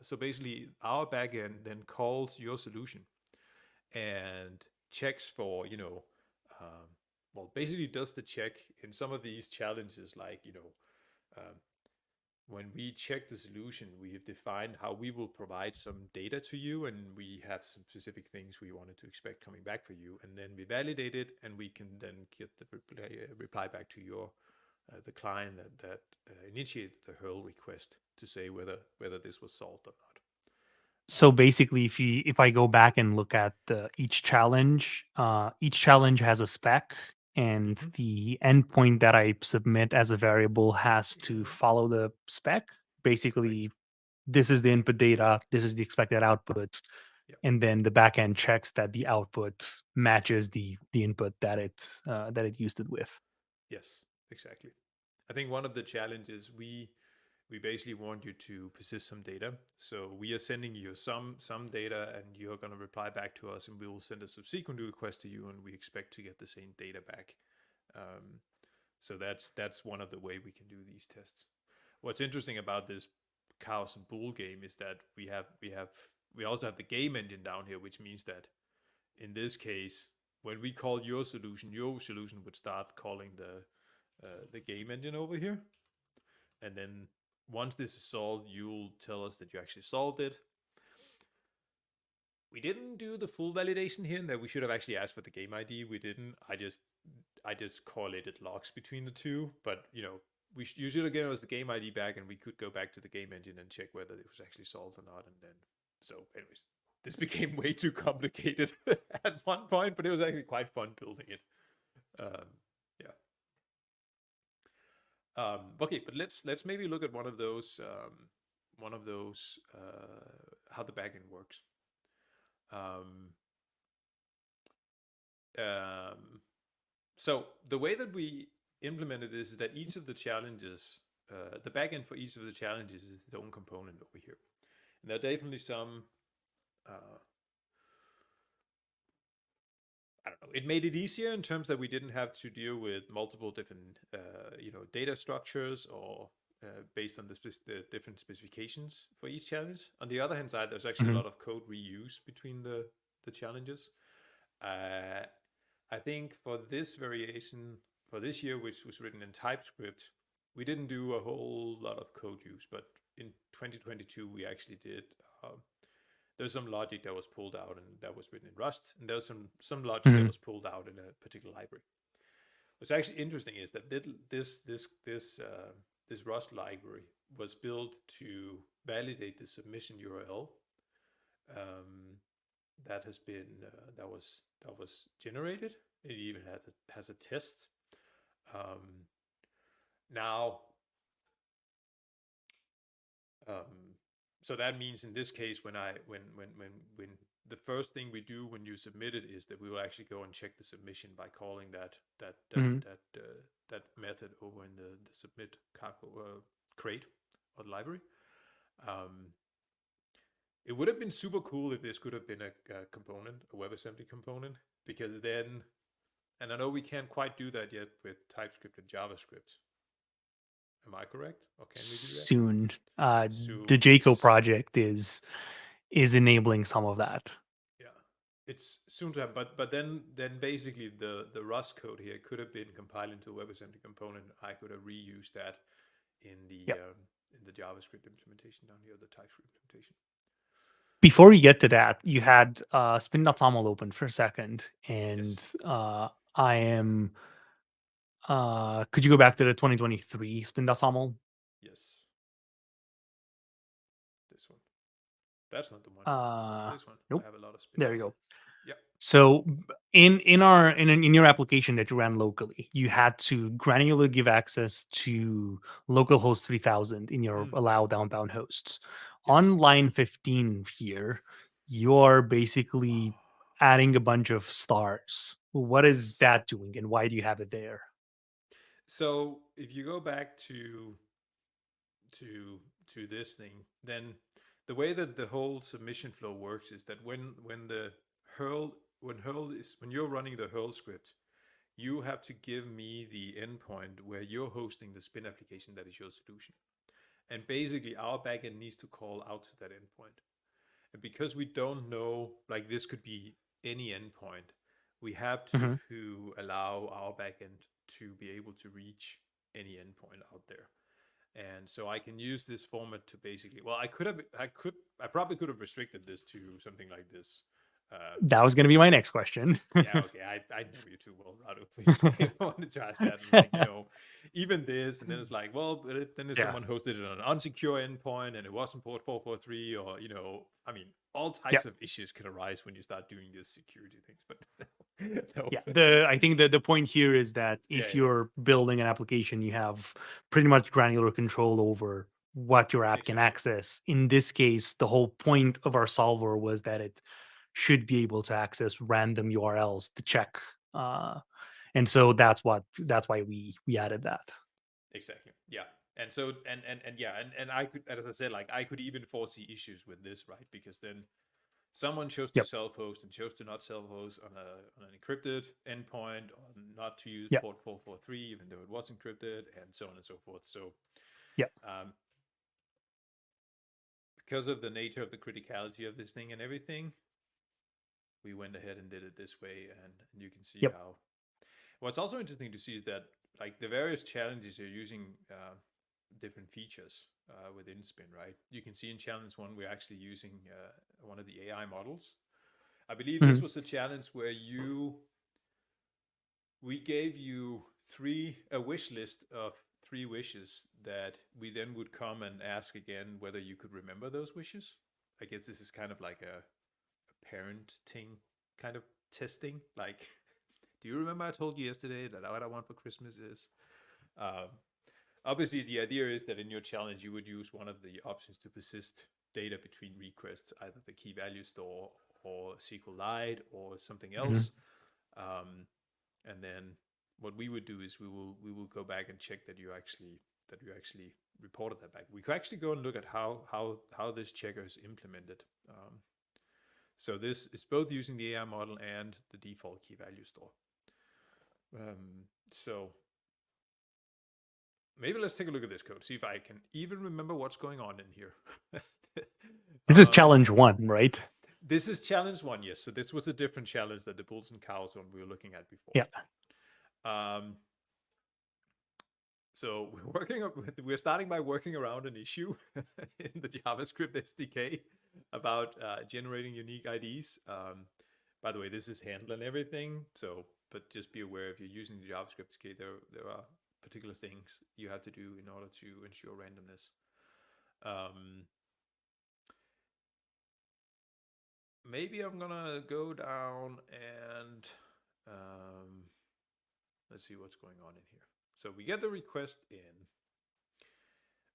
So basically, our backend then calls your solution and checks for, basically does the check in some of these challenges, like, when we check the solution, we have defined how we will provide some data to you, and we have some specific things we wanted to expect coming back for you, and then we validate it, and we can then get the reply back to your the client that initiated the Hurl request to say whether this was solved or not. So basically, if I go back and look at each challenge has a spec, and the endpoint that I submit as a variable has to follow the spec. Basically, Correct. this is the input data, this is the expected output, Yep. and then the backend checks that the output matches the input that it used it with. Yes, exactly. I think one of the challenges we we basically want you to persist some data. So we are sending you some data, and you're going to reply back to us, and we will send a subsequent request to you, and we expect to get the same data back. So that's one of the way we can do these tests. What's interesting about this cows and bull game is that we also have the game engine down here, which means that in this case, when we call your solution would start calling the game engine over here, and then once this is solved, you'll tell us that you actually solved it. We didn't do the full validation here, and that we should have actually asked for the game ID. We didn't. I just correlated logs between the two, but we you should have given us the game ID back, and we could go back to the game engine and check whether it was actually solved or not. And then, so anyways, this became way too complicated at one point, but it was actually quite fun building it. Yeah. Okay, but let's maybe look at one of those how the backend works. So the way that we implemented this is that each of the challenges, the backend for each of the challenges is its own component over here. And there are definitely some, I don't know, it made it easier in terms that we didn't have to deal with multiple different, data structures or based on the different specifications for each challenge. On the other hand side, there's actually a lot of code reuse between the challenges. I think for this variation, for this year, which was written in TypeScript, we didn't do a whole lot of code use, but in 2022, we actually did. There's some logic that was pulled out and that was written in Rust, and there's some logic that was pulled out in a particular library. What's actually interesting is that this Rust library was built to validate the submission URL that has been that was generated. It even has a test. Now, so that means in this case, when the first thing we do when you submit it is that we will actually go and check the submission by calling that method over in the submit crate or the library. It would have been super cool if this could have been a component, a WebAssembly component, because then, and I know we can't quite do that yet with TypeScript and JavaScript. Am I correct? Or can we do that? Soon. The Jaco project is enabling some of that. Yeah, it's soon to have, but then basically the Rust code here could have been compiled into a WebAssembly component. I could have reused that in the JavaScript implementation down here, the TypeScript implementation. Before we get to that, you had spin.toml open for a second, and Yes. I am. Could you go back to the 2023 spin.toml? Yes. This one. That's not the one. This one. Nope. I have a lot of spin. There you go. Yeah. So in your application that you ran locally, you had to granularly give access to localhost 3000 in your allowed outbound hosts. Yes. On line 15 here, you're basically adding a bunch of stars. What is that doing, and why do you have it there? So if you go back to this thing, then the way that the whole submission flow works is that when you're running the Hurl script, you have to give me the endpoint where you're hosting the spin application that is your solution. And basically our backend needs to call out to that endpoint. And because we don't know, like this could be any endpoint, we have to allow our backend to be able to reach any endpoint out there. And so I can use this format to basically, well, I probably could have restricted this to something like this. That was going to be my next question. Yeah, okay, I know you too well, Radu. I wanted to ask that, like, even this, and then it's like, well, then if someone hosted it on an unsecure endpoint and it wasn't port 443, or I mean, all types of issues can arise when you start doing these security things. But no. Yeah, I think the point here is that if you're building an application, you have pretty much granular control over what your app can access. In this case, the whole point of our solver was that it should be able to access random URLs to check, and so that's why we added that. Exactly. Yeah, And so and I could, as I said, like I could even foresee issues with this, right? Because then someone chose to Yep. self-host and chose to not self-host on an encrypted endpoint, or not to use Yep. port 443 even though it was encrypted, and so on and so forth. So Yep. because of the nature of the criticality of this thing and everything, we went ahead and did it this way, and you can see Yep. how. What's also interesting to see is that like the various challenges are using different features within Spin, right? You can see in challenge 1 we're actually using one of the AI models. I believe this Mhm. was a challenge where we gave you a wish list of 3 wishes that we then would come and ask again whether you could remember those wishes. I guess this is kind of like a parenting kind of testing. Like, do you remember I told you yesterday that what I want for Christmas is? Obviously, the idea is that in your challenge, you would use one of the options to persist data between requests, either the key value store or SQLite or something else. And then what we would do is we will go back and check that you actually reported that back. We could actually go and look at how this checker is implemented. So this is both using the AI model and the default key value store. So maybe let's take a look at this code, see if I can even remember what's going on in here. This is challenge 1, right? This is challenge 1, yes. So this was a different challenge than the bulls and cows one we were looking at before. Yeah. So we're starting by working around an issue in the JavaScript SDK about generating unique IDs. By the way, this is handling everything. So, but just be aware if you're using the JavaScript SDK, there are particular things you have to do in order to ensure randomness. Maybe I'm gonna go down and let's see what's going on in here. So we get the request in.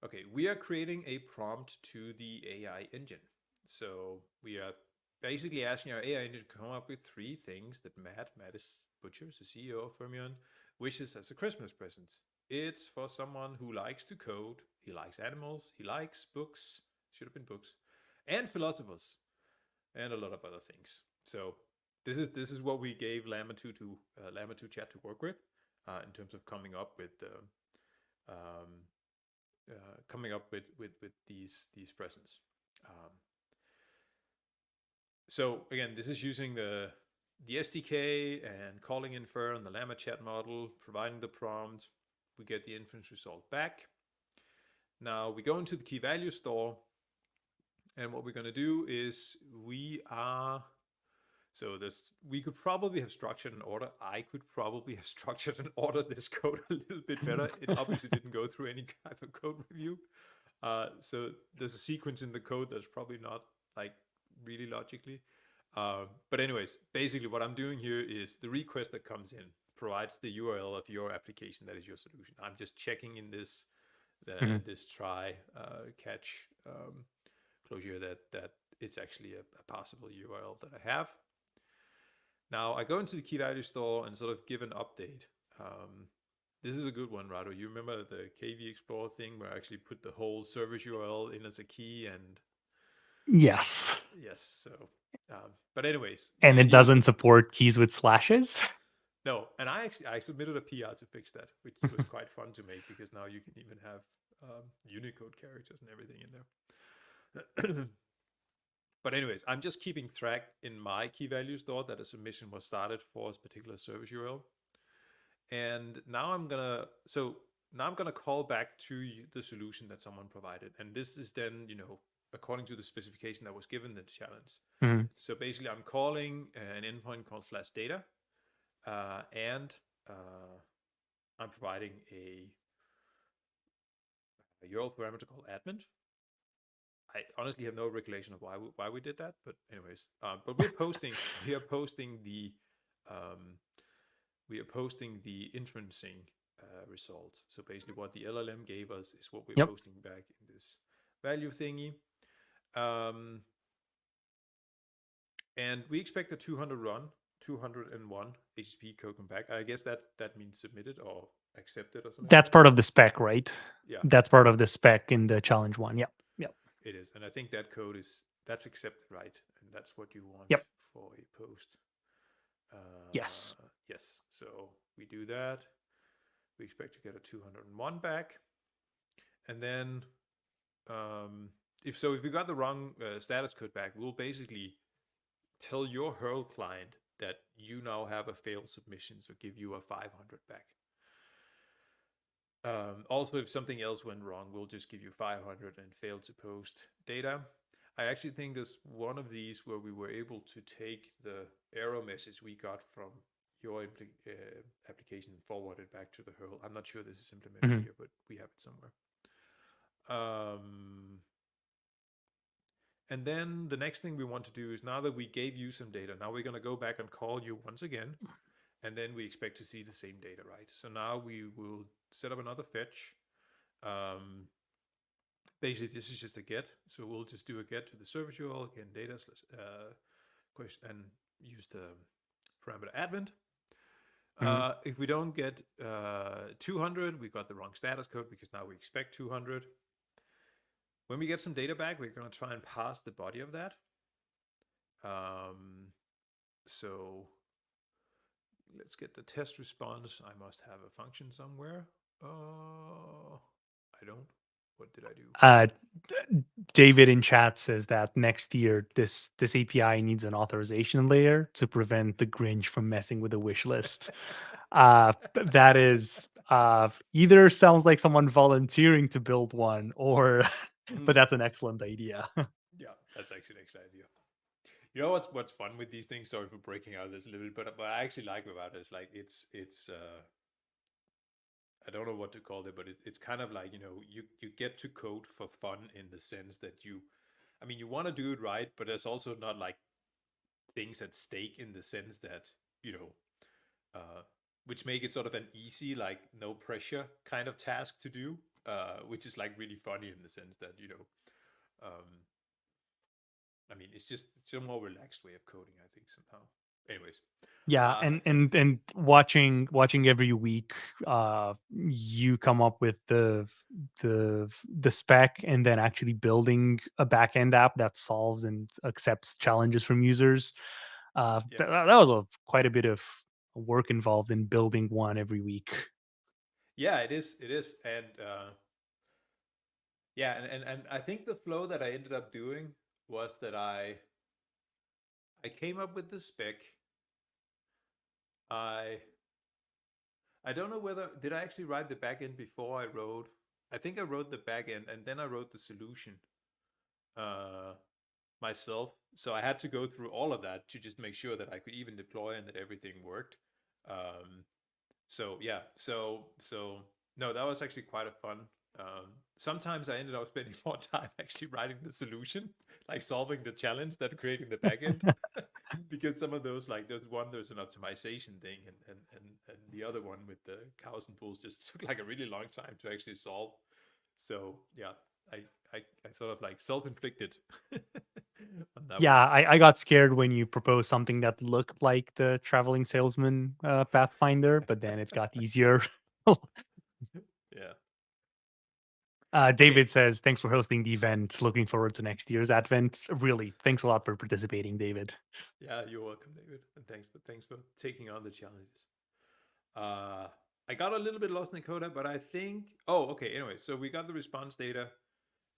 Okay, we are creating a prompt to the AI engine. So we are basically asking our AI engine to come up with 3 things that Matt is Butchers, the CEO of Fermion, wishes as a Christmas present. It's for someone who likes to code, he likes animals, he likes books, should have been books, and philosophers, and a lot of other things. So this is what we gave Llama 2 chat to work with in terms of coming up with these presents. So again, this is using the SDK and calling infer on the Llama chat model, providing the prompt. We get the inference result back. Now we go into the key value store, and what we're going to do is we could probably have structured an order. I could probably have structured and ordered this code a little bit better. It obviously didn't go through any kind of code review. So there's a sequence in the code that's probably not like really logically. But anyways, basically what I'm doing here is the request that comes in provides the URL of your application that is your solution. I'm just checking in this this try catch closure that it's actually a possible URL that I have. Now I go into the key value store and sort of give an update. This is a good one, Rado. You remember the KV Explorer thing where I actually put the whole service URL in as a key and... Yes. Yes. So, but anyways. And it doesn't support keys with slashes? No. And I submitted a PR to fix that, which was quite fun to make because now you can even have Unicode characters and everything in there. But anyways, I'm just keeping track in my key value store that a submission was started for a particular service URL. And now I'm gonna call back to the solution that someone provided. And this is then, according to the specification that was given in the challenge. So basically I'm calling an endpoint called /data, and I'm providing a URL parameter called admin. I honestly have no recollection of why we did that, but anyways, but we are posting the inferencing results. So basically, what the LLM gave us is what we're posting back in this value thingy, and we expect a 200 201 HTTP code come back. I guess that means submitted or accepted or something That's like that. part of the spec, right? Yeah, That's part of the spec in the challenge one. Yep. Yep. it is, and I think that code that's accepted, right? And that's what you want Yep. for a post. Yes. Yes. So we do that. We expect to get a 201 back, and then if we got the wrong status code back, we'll basically tell your Hurl client that you now have a failed submission, so give you a 500 back. Also, if something else went wrong, we'll just give you 500 and failed to post data. I actually think there's one of these where we were able to take the error message we got from your application and forward it back to the Hurl. I'm not sure this is implemented Mhm. here, but we have it somewhere. And then the next thing we want to do is, now that we gave you some data, now we're going to go back and call you once again. And then we expect to see the same data, right? So now we will set up another fetch. Basically, this is just a get. So we'll just do a get to the service URL, again, data question, and use the parameter advent. If we don't get 200, we got the wrong status code because now we expect 200. When we get some data back, we're going to try and parse the body of that. So let's get the test response. I must have a function somewhere. I don't. What did I do? David in chat says that next year this API needs an authorization layer to prevent the Grinch from messing with the wish list. That is either sounds like someone volunteering to build one, or but that's an excellent idea. Yeah, that's actually an excellent idea. You know what's fun with these things? Sorry for breaking out this a little bit, but what I actually like about it is like it's I don't know what to call it, but it's kind of like, you get to code for fun in the sense that you want to do it right, but there's also not like things at stake in the sense that, which make it sort of an easy, like no pressure kind of task to do, which is like really funny in the sense that, um, it's a more relaxed way of coding, I think, somehow. Anyways. Yeah, and watching every week, you come up with the spec, and then actually building a backend app that solves and accepts challenges from users. Yeah. That was quite a bit of work involved in building one every week. Yeah, it is. It is. And yeah, and I think the flow that I ended up doing was that I came up with the spec. I don't know whether did I actually write the backend before I wrote. I think I wrote the backend and then I wrote the solution myself. So I had to go through all of that to just make sure that I could even deploy and that everything worked. So yeah, so no, that was actually quite a fun. Sometimes I ended up spending more time actually writing the solution, like solving the challenge, than creating the backend, because some of those, like there's an optimization thing, and the other one with the cows and bulls just took like a really long time to actually solve. So yeah, I I sort of like self-inflicted on that Yeah, one. I got scared when you proposed something that looked like the traveling salesman Pathfinder, but then it got easier. Yeah. Okay. David says, thanks for hosting the event. Looking forward to next year's Advent. Really, thanks a lot for participating, David. Yeah, you're welcome, David, and thanks for taking on the challenges. Uh, I got a little bit lost in the coda, but I think. Oh, okay. Anyway, so we got the response data,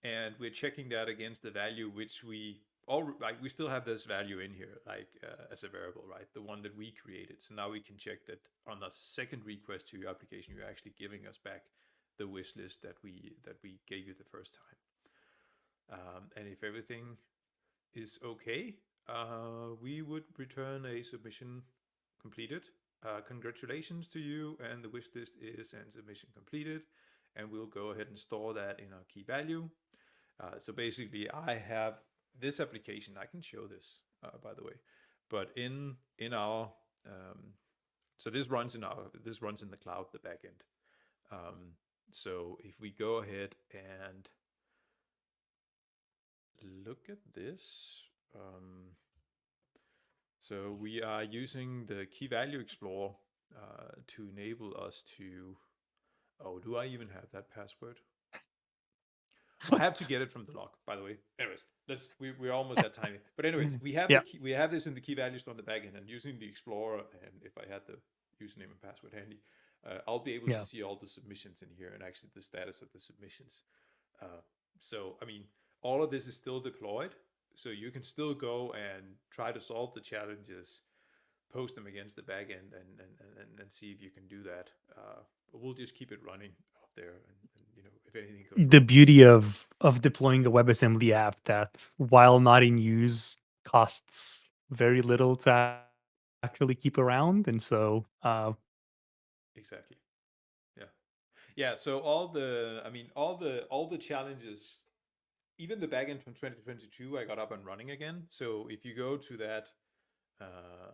and we're checking that against the value which we all like. We still have this value in here, like as a variable, right? The one that we created. So now we can check that on the second request to your application, you're actually giving us back the wish list that we gave you the first time. And if everything is okay, we would return a submission completed. Congratulations to you, and the wish list is and submission completed, and we'll go ahead and store that in our key value. So basically, I have this application. I can show this, by the way, but in our so this runs in the cloud, the backend. So if we go ahead and look at this. So we are using the key value explorer to enable us to. Oh, do I even have that password? I have to get it from the log, by the way. Anyways, we're almost at time. But anyways, we have the Yeah. key, we have this in the key values on the backend, and using the explorer, and if I had the username and password handy, I'll be able to Yeah. see all the submissions in here and actually the status of the submissions. Uh, so I mean, all of this is still deployed, so you can still go and try to solve the challenges, post them against the backend, and see if you can do that. But we'll just keep it running out there, and if anything goes The wrong. beauty of deploying a WebAssembly app that, while not in use, costs very little to actually keep around, and so Exactly. Yeah. Yeah. So all the challenges, even the backend from 2022, I got up and running again. So if you go to that, uh,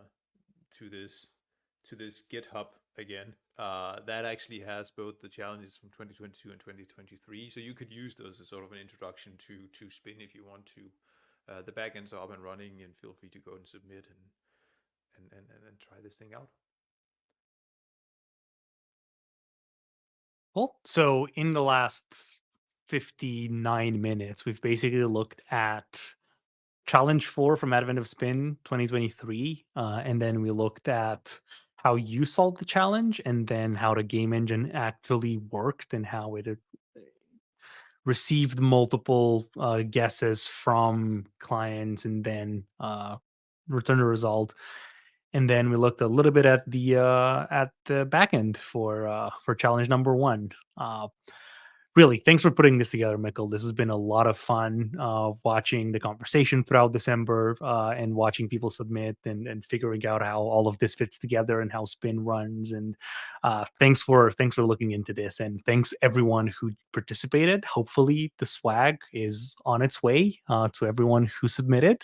to this, GitHub again, that actually has both the challenges from 2022 and 2023. So you could use those as sort of an introduction to Spin if you want to. The backends are up and running, and feel free to go and submit and try this thing out. well, so in the last 59 minutes, we've basically looked at challenge 4 from Advent of Spin 2023, and then we looked at how you solved the challenge, and then how the game engine actually worked, and how it received multiple guesses from clients, and then returned a result. And then we looked a little bit at the back end for challenge number 1. Really, thanks for putting this together, Mikkel. This has been a lot of fun, watching the conversation throughout December, and watching people submit, and figuring out how all of this fits together and how Spin runs. And thanks for looking into this, and thanks everyone who participated. Hopefully, the swag is on its way to everyone who submitted.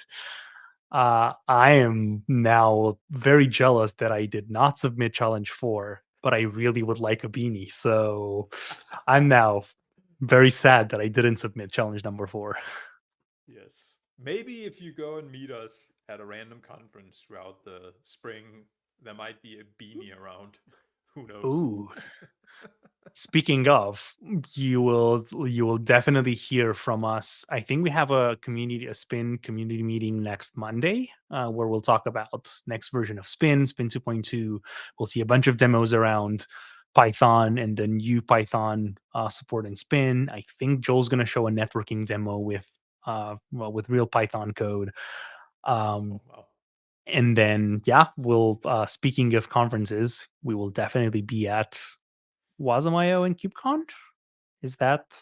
I am now very jealous that I did not submit challenge 4, but I really would like a beanie. So I'm now very sad that I didn't submit challenge number 4. Yes. Maybe if you go and meet us at a random conference throughout the spring, there might be a beanie around. Who knows? Ooh. Speaking of, you will definitely hear from us. I think we have a Spin community meeting next Monday, where we'll talk about next version of Spin, Spin 2.2. We'll see a bunch of demos around Python and the new Python support in Spin. I think Joel's going to show a networking demo with real Python code. Oh Um, wow. and then yeah, we'll speaking of conferences, we will definitely be at Wasm.io and KubeCon. Is that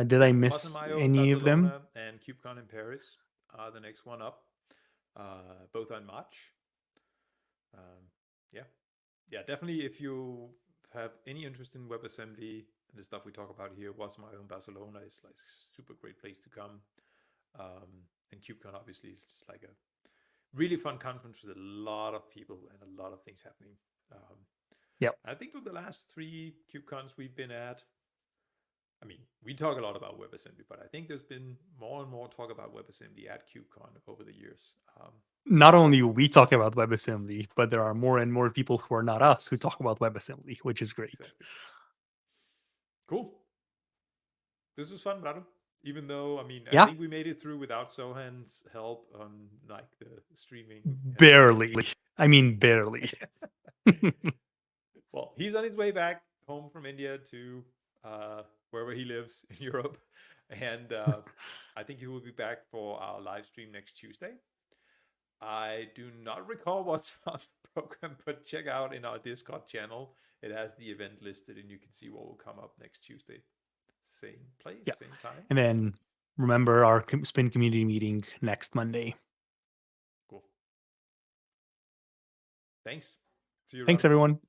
did I Yep. miss Wasm.io in any of them? Barcelona and KubeCon in Paris are the next one up. Both on March. Yeah. Yeah. Definitely. If you have any interest in WebAssembly and the stuff we talk about here, Wasm.io in Barcelona is like super great place to come. And KubeCon obviously is just like a really fun conference with a lot of people and a lot of things happening. Um, Yep. I think with the last 3 KubeCons we've been at, I mean, we talk a lot about WebAssembly, but I think there's been more and more talk about WebAssembly at KubeCon over the years. Not only So we talk about WebAssembly, but there are more and more people who are not us who yes, talk about WebAssembly, which is great. exactly. Cool. This was fun, Rado. Even though, I mean, I Yeah, think we made it through without Sohan's help on like the streaming and barely. I mean, barely. well, he's on his way back home from India to wherever he lives in Europe, and I think he will be back for our live stream next Tuesday. I do not recall what's on the program, but check out in our Discord channel. It has the event listed, and you can see what will come up next Tuesday. Same place, Yeah. same time. And then remember our Spin community meeting next Monday. Cool. Thanks. See you Thanks, around. everyone.